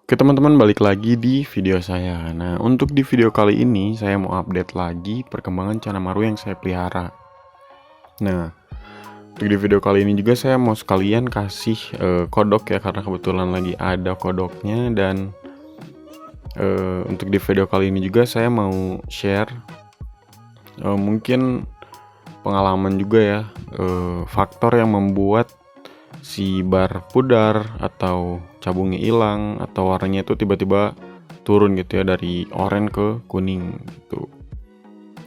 Oke teman-teman, balik lagi di video saya. Nah, untuk di video kali ini saya mau update lagi perkembangan Chanamaru yang saya pelihara. Nah, untuk di video kali ini juga saya mau sekalian kasih kodok ya, karena kebetulan lagi ada kodoknya. Dan untuk di video kali ini juga saya mau share mungkin pengalaman juga ya, faktor yang membuat si bar pudar atau cabungnya hilang atau warnanya itu tiba-tiba turun gitu ya, dari oranye ke kuning gitu.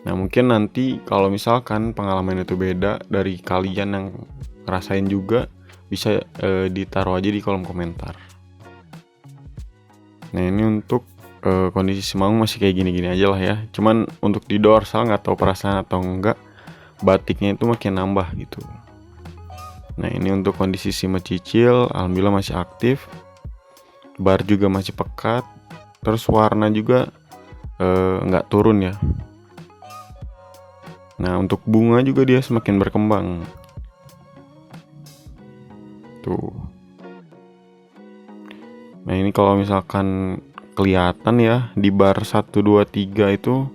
Nah, mungkin nanti kalau misalkan pengalaman itu beda dari kalian yang ngerasain juga, bisa ditaruh aja di kolom komentar. Nah, ini untuk kondisi Simaung masih kayak gini-gini aja lah ya. Cuman untuk di dorsal nggak tahu perasaan atau enggak, batiknya itu makin nambah gitu. Nah, ini untuk kondisi si mecicil, alhamdulillah masih aktif. Bar juga masih pekat. Terus warna juga nggak turun ya. Nah, untuk bunga juga dia semakin berkembang. Tuh. Nah, ini kalau misalkan kelihatan ya, di bar 1, 2, 3 itu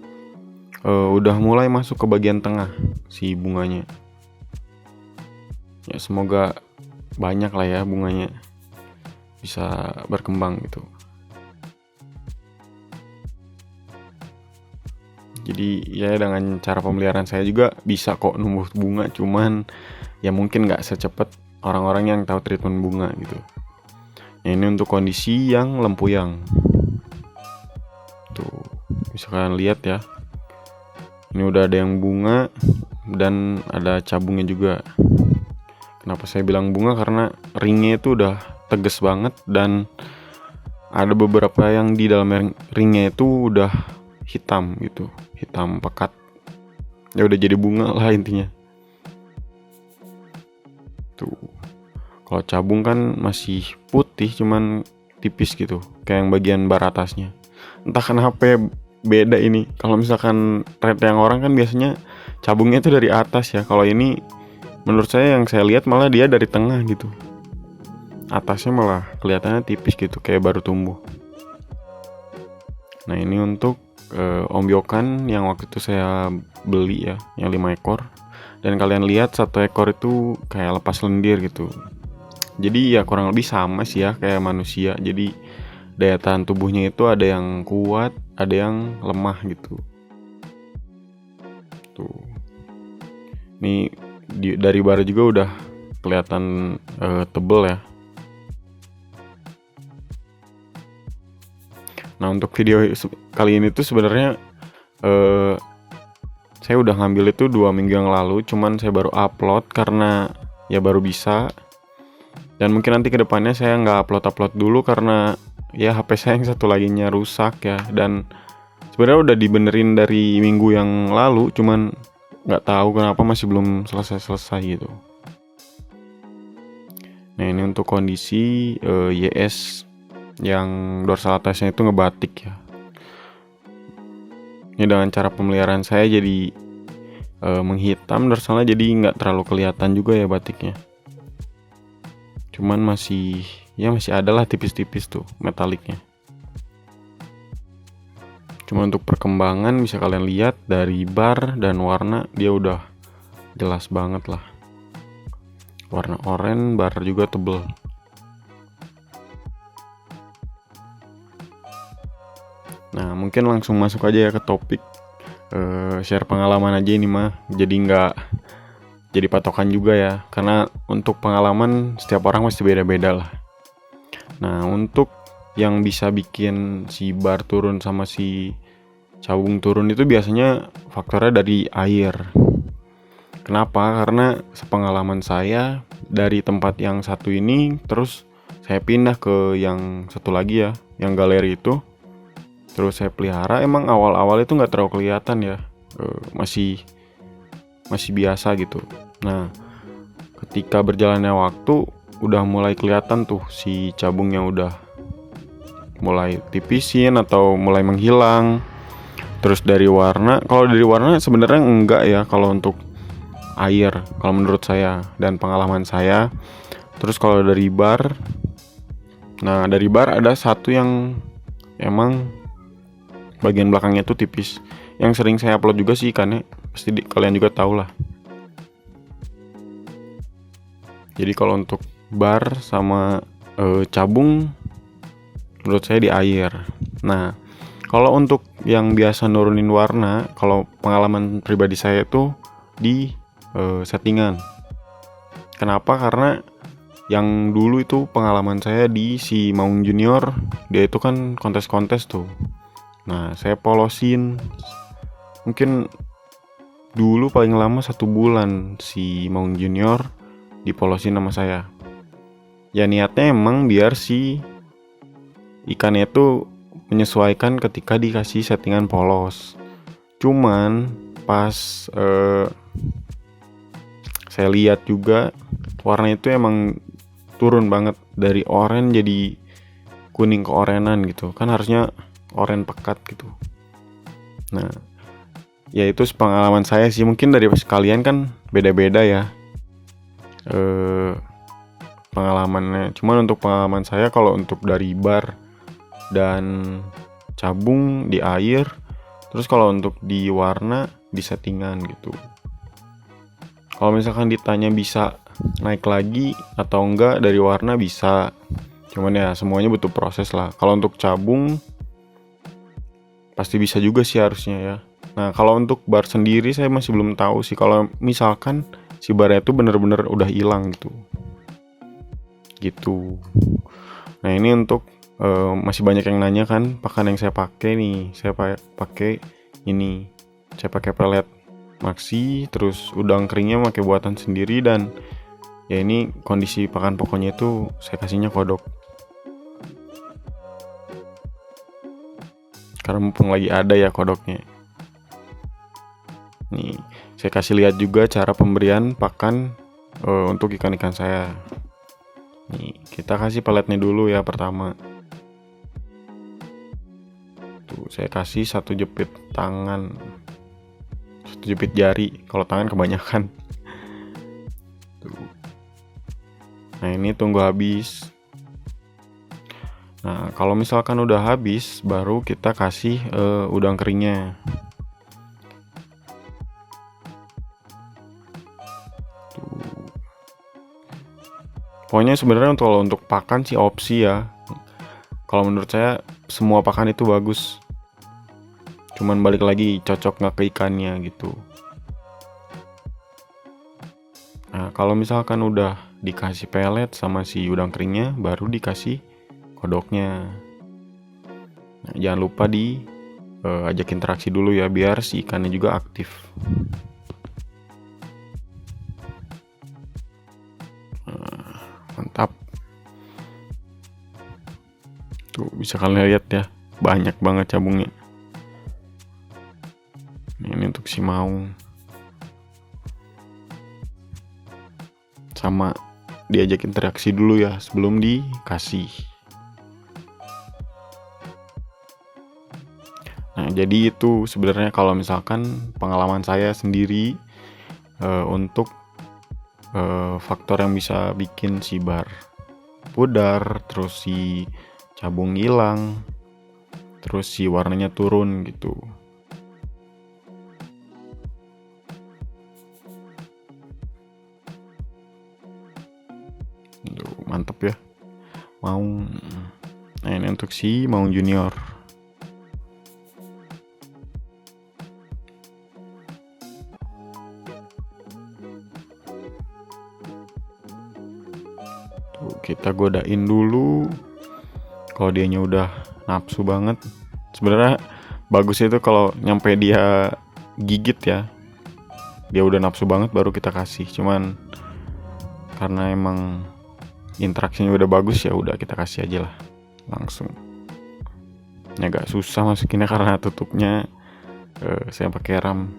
udah mulai masuk ke bagian tengah si bunganya. Ya, semoga banyak lah ya bunganya bisa berkembang gitu. Jadi ya dengan cara pemeliharaan saya juga bisa kok numbuh bunga, cuman ya mungkin nggak secepat orang-orang yang tahu treatment bunga gitu. Nah, ini untuk kondisi yang lempuyang. Tuh, bisa kalian lihat ya. Ini udah ada yang bunga dan ada cabungnya juga. Kenapa saya bilang bunga? Karena ringnya itu udah tegas banget, dan ada beberapa yang di dalam ringnya itu udah hitam gitu, hitam pekat. Ya udah jadi bunga lah intinya. Tuh. Kalau cabung kan masih putih, cuman tipis gitu, kayak yang bagian bar atasnya. Entah kenapa beda ini. Kalau misalkan red yang orang kan biasanya cabungnya itu dari atas ya. Kalau ini menurut saya yang saya lihat malah dia dari tengah gitu. Atasnya malah kelihatannya tipis gitu, kayak baru tumbuh. Nah, ini untuk ombyokan yang waktu itu saya beli ya, yang 5 ekor. Dan kalian lihat 1 ekor itu kayak lepas lendir gitu. Jadi ya kurang lebih sama sih ya kayak manusia. Jadi daya tahan tubuhnya itu ada yang kuat, ada yang lemah gitu. Tuh. Nih dari bar juga udah kelihatan tebel ya. Nah, untuk video kali ini tuh sebenarnya saya udah ngambil itu 2 minggu yang lalu, cuman saya baru upload karena ya baru bisa. Dan mungkin nanti kedepannya saya nggak upload dulu karena ya HP saya yang satu laginya rusak ya. Dan sebenarnya udah dibenerin dari minggu yang lalu, cuman nggak tahu kenapa masih belum selesai gitu. Nah, ini untuk kondisi YS yang dorsal atasnya itu ngebatik ya. Ini dengan cara pemeliharaan saya jadi menghitam dorsalnya, jadi nggak terlalu kelihatan juga ya batiknya. Cuman masih ada lah tipis-tipis tuh metaliknya. Cuma untuk perkembangan bisa kalian lihat dari bar dan warna, dia udah jelas banget lah. Warna oranye, bar juga tebel. Nah, mungkin langsung masuk aja ya ke topik. Share pengalaman aja ini mah, jadi nggak jadi patokan juga ya, karena untuk pengalaman setiap orang pasti beda-beda lah. Nah, untuk yang bisa bikin si bar turun sama si cabung turun itu biasanya faktornya dari air. Kenapa? Karena sepengalaman saya, dari tempat yang satu ini terus saya pindah ke yang satu lagi ya, yang galeri itu. Terus saya pelihara, emang awal-awal itu nggak terlalu kelihatan ya, masih biasa gitu. Nah, ketika berjalannya waktu udah mulai kelihatan tuh si cabungnya udah mulai tipisin atau mulai menghilang. Terus dari warna, kalau dari warna sebenarnya enggak ya kalau untuk air, kalau menurut saya dan pengalaman saya. Terus kalau dari bar Nah dari bar ada satu yang emang bagian belakangnya tuh tipis, yang sering saya upload juga sih ikannya, pasti kalian juga tahu lah. Jadi kalau untuk bar sama cabung menurut saya di air. Nah kalau untuk yang biasa nurunin warna, kalau pengalaman pribadi saya itu di settingan. Kenapa? Karena yang dulu itu pengalaman saya di si Maung Junior, dia itu kan kontes-kontes tuh. Nah saya polosin, mungkin dulu paling lama 1 bulan si Maung Junior dipolosin sama saya. Ya niatnya emang biar si ikannya itu menyesuaikan ketika dikasih settingan polos. Cuman pas saya lihat juga warna itu emang turun banget dari oranye jadi kuning ke orenan gitu. Kan harusnya oranye pekat gitu. Nah, ya itu pengalaman saya sih. Mungkin dari kalian kan beda-beda ya pengalamannya. Cuman untuk pengalaman saya, kalau untuk dari bar dan cabung di air, terus kalau untuk di warna di settingan gitu. Kalau misalkan ditanya bisa naik lagi atau enggak dari warna, bisa. Cuman ya semuanya butuh proses lah. Kalau untuk cabung pasti bisa juga sih harusnya ya. Nah kalau untuk bar sendiri saya masih belum tahu sih. Kalau misalkan si barnya itu bener-bener udah hilang gitu. Nah ini untuk masih banyak yang nanya kan pakan yang saya pakai nih. Saya pakai ini. Saya pakai pelet Maxi, terus udang keringnya pakai buatan sendiri, dan ya ini kondisi pakan pokoknya itu saya kasihnya kodok. Karena mumpung lagi ada ya kodoknya. Nih, saya kasih lihat juga cara pemberian pakan untuk ikan-ikan saya. Nih, kita kasih peletnya dulu ya pertama. Tuh, saya kasih 1 jepit tangan. 1 jepit jari, kalau tangan kebanyakan. Tuh. Nah ini tunggu habis. Nah kalau misalkan udah habis, baru kita kasih udang keringnya. Tuh. Pokoknya sebenarnya untuk pakan sih opsi ya. Kalau menurut saya semua pakan itu bagus. Cuman balik lagi cocok nggak ke ikannya gitu. Nah kalau misalkan udah dikasih pelet sama si udang keringnya, baru dikasih kodoknya. Nah, jangan lupa ajak interaksi dulu ya, biar si ikannya juga aktif. Mantap. Tuh bisa kalian lihat ya, banyak banget cabungnya. Ini untuk si Maung. Sama diajak interaksi dulu ya sebelum dikasih. Nah jadi itu sebenarnya kalau misalkan pengalaman saya sendiri untuk faktor yang bisa bikin si bar pudar, terus si cabung hilang, terus si warnanya turun gitu. Mantep ya Maung. Nah ini untuk si Maung Junior. Tuh, kita godain dulu. Kalau dianya udah nafsu banget, sebenarnya bagus itu kalau nyampe dia gigit ya, dia udah nafsu banget baru kita kasih. Cuman karena emang interaksinya udah bagus, ya udah kita kasih aja lah langsung. Ini agak susah masukinnya karena tutupnya saya pakai ram.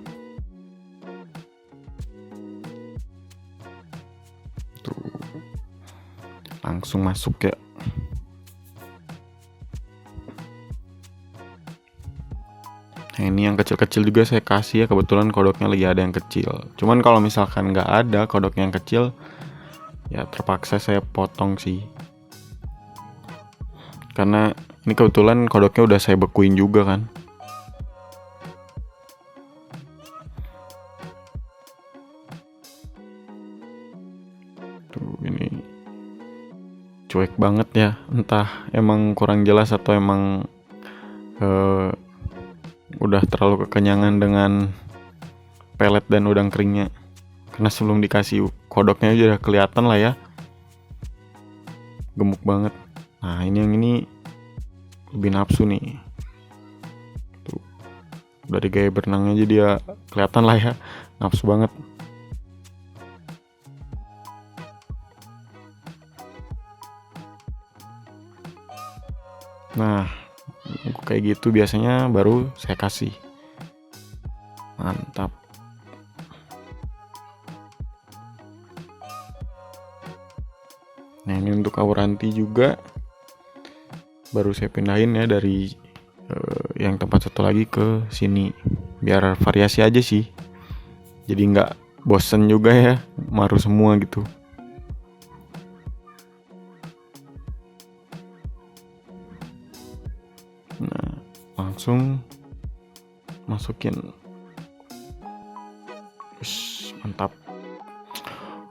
Tuh, langsung masuk ya. Nah ini yang kecil-kecil juga saya kasih ya, kebetulan kodoknya lagi ada yang kecil. Cuman kalau misalkan nggak ada kodoknya yang kecil, ya terpaksa saya potong sih. karena ini kebetulan kodoknya udah saya bekuin juga kan. Tuh ini cuek banget ya, entah emang kurang jelas atau emang udah terlalu kekenyangan dengan pelet dan udang keringnya. Karena sebelum dikasih kodoknya aja udah kelihatan lah ya, gemuk banget. Nah ini yang ini lebih nafsu nih. Tuh, dari gaya berenangnya aja dia kelihatan lah ya, nafsu banget. Nah kayak gitu biasanya baru saya kasih. Mantap. Nah ini untuk auranti juga baru saya pindahin ya dari yang tempat satu lagi ke sini, biar variasi aja sih, jadi nggak bosen juga ya maru semua gitu. Nah langsung masukin. Mantap.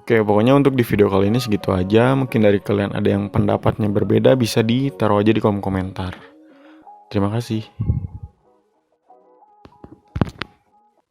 Oke, pokoknya untuk di video kali ini segitu aja. Mungkin dari kalian ada yang pendapatnya berbeda, bisa ditaruh aja di kolom komentar. Terima kasih.